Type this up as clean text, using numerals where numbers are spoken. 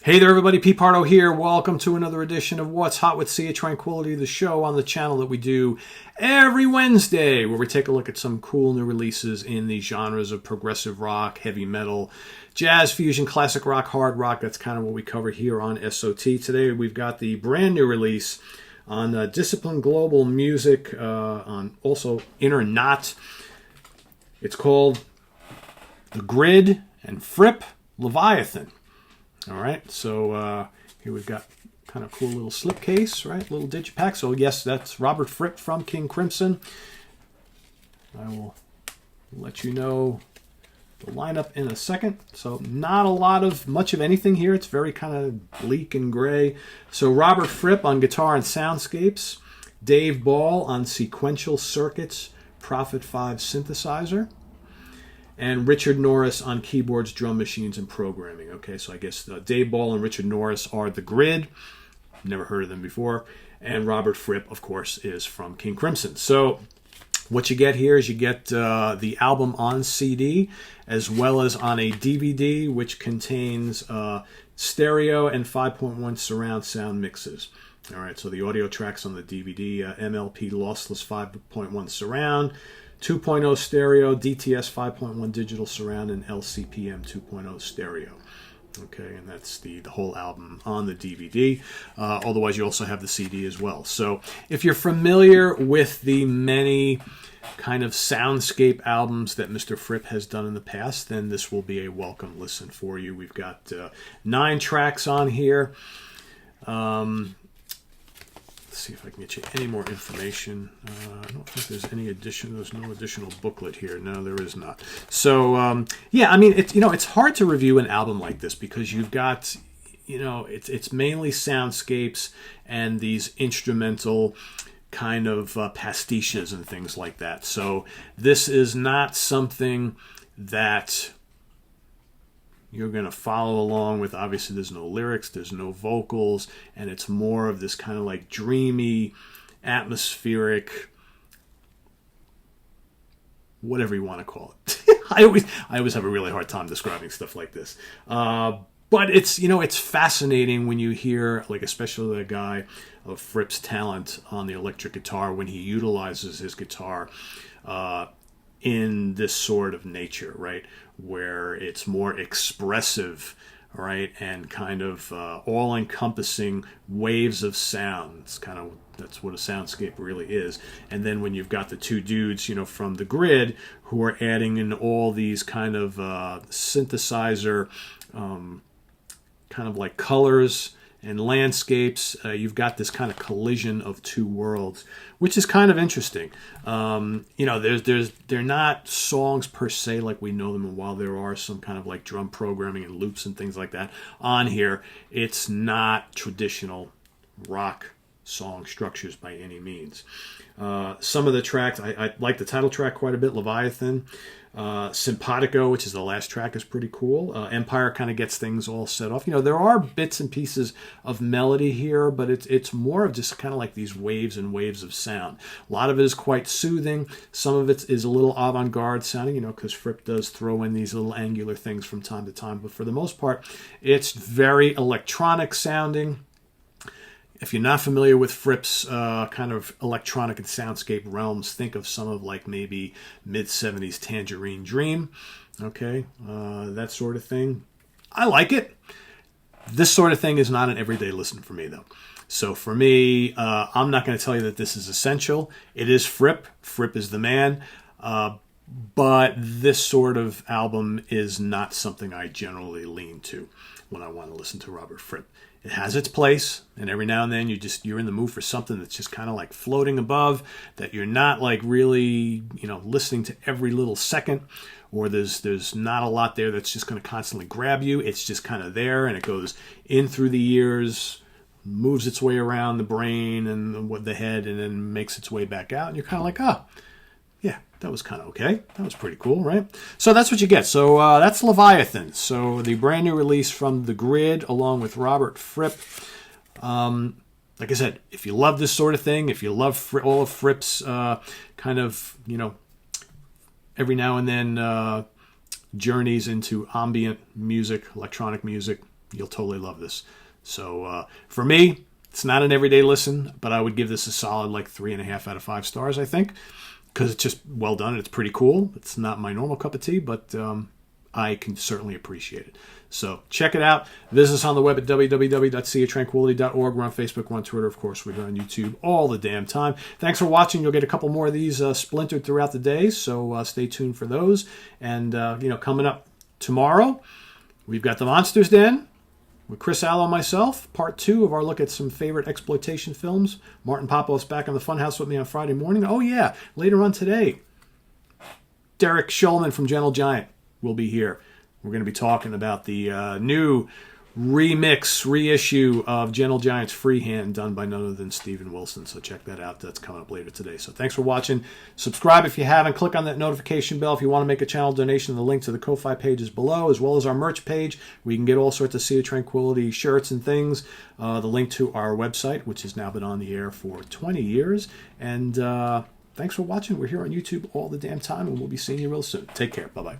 Hey there, everybody. Pete Pardo here. Welcome to another edition of What's Hot with Sea of Tranquility, the show on the channel that we do every Wednesday, where we take a look at some cool new releases in the genres of progressive rock, heavy metal, jazz fusion, classic rock, hard rock. That's kind of what we cover here on SOT. Today, we've got the brand new release on Discipline Global Music, on also Inner Knot. It's called The Grid and Fripp Leviathan. All right, so here we've got kind of cool little slipcase, right? Little digipack. So yes, that's Robert Fripp from King Crimson. I will let you know the lineup in a second. So not much of anything here. It's very kind of bleak and gray. So Robert Fripp on guitar and soundscapes. Dave Ball on sequential circuits, Prophet 5 synthesizer. And Richard Norris on keyboards, drum machines, and programming. Okay, so I guess Dave Ball and Richard Norris are the Grid. Never heard of them before. And Robert Fripp, of course, is from King Crimson. So what you get here is you get the album on CD as well as on a DVD, which contains stereo and 5.1 surround sound mixes. All right, so the audio tracks on the DVD, MLP lossless 5.1 surround, 2.0 stereo, DTS 5.1 digital surround, and LCPM 2.0 stereo. Okay, and that's the whole album on the DVD. Otherwise, you also have the CD as well. So if you're familiar with the many kind of soundscape albums that Mr. Fripp has done in the past, then this will be a welcome listen for you. We've got 9 tracks on here. Let's see if I can get you any more information. I don't think there's any addition. There's no additional booklet here. No, there is not. So yeah, I mean, it's hard to review an album like this because you've got, it's mainly soundscapes and these instrumental kind of pastiches and things like that. So this is not something that you're going to follow along with. Obviously, there's no lyrics, there's no vocals, and it's more of this kind of like dreamy, atmospheric, whatever you want to call it. I always have a really hard time describing stuff like this. But it's fascinating when you hear, like, especially the guy of Fripp's talent on the electric guitar, when he utilizes his guitar in this sort of nature, right? Where it's more expressive, right? And kind of all-encompassing waves of sound. That's what a soundscape really is. And then when you've got the two dudes, from the Grid, who are adding in all these kind of synthesizer, kind of like colors and landscapes, you've got this kind of collision of two worlds, which is kind of interesting. They're not songs per se like we know them, and while there are some kind of like drum programming and loops and things like that on here, it's not traditional rock song structures by any means. Some of the tracks, I like the title track quite a bit, Leviathan. Simpatico, which is the last track, is pretty cool. Empire kind of gets things all set off. There are bits and pieces of melody here, but it's more of just kind of like these waves and waves of sound. A lot of it is quite soothing. Some of it is a little avant-garde sounding, because Fripp does throw in these little angular things from time to time. But for the most part, it's very electronic sounding. If you're not familiar with Fripp's kind of electronic and soundscape realms, think of some of like maybe mid-70s Tangerine Dream, okay, that sort of thing. I like it. This sort of thing is not an everyday listen for me, though. So for me, I'm not going to tell you that this is essential. It is Fripp. Fripp is the man. But this sort of album is not something I generally lean to when I want to listen to Robert Fripp. It has its place, and every now and then you're in the mood for something that's just kind of like floating above, that you're not like really, listening to every little second, or there's not a lot there that's just going to constantly grab you. It's just kind of there, and it goes in through the ears, moves its way around the brain and the head, and then makes its way back out, and you're kind of like, yeah, that was kind of okay. That was pretty cool, right? So that's what you get. So that's Leviathan. So the brand new release from the Grid, along with Robert Fripp. Like I said, if you love this sort of thing, if you love all of Fripp's kind of, every now and then journeys into ambient music, electronic music, You'll totally love this. So for me, it's not an everyday listen, but I would give this a solid like 3.5 out of 5 stars, I think, because it's just well done. It's pretty cool. It's not my normal cup of tea, but I can certainly appreciate it. So check it out. Visit us on the web at www.seatranquility.org. We're on Facebook, we're on Twitter, of course. We're on YouTube all the damn time. Thanks for watching. You'll get a couple more of these splintered throughout the day, so stay tuned for those. And, coming up tomorrow, we've got The Monsters Den with Chris Allo and myself, part 2 of our look at some favorite exploitation films. Martin Popov's back on the Funhouse with me on Friday morning. Oh, yeah, later on today, Derek Shulman from Gentle Giant will be here. We're going to be talking about the new reissue of Gentle Giant's Freehand done by none other than Steven Wilson. So check that out. That's coming up later today. So thanks for watching. Subscribe if you haven't. Click on that notification bell if you want to make a channel donation. The link to the Ko-Fi page is below, as well as our merch page, where you can get all sorts of Sea of Tranquility shirts and things. The link to our website, which has now been on the air for 20 years. And thanks for watching. We're here on YouTube all the damn time, and we'll be seeing you real soon. Take care. Bye-bye.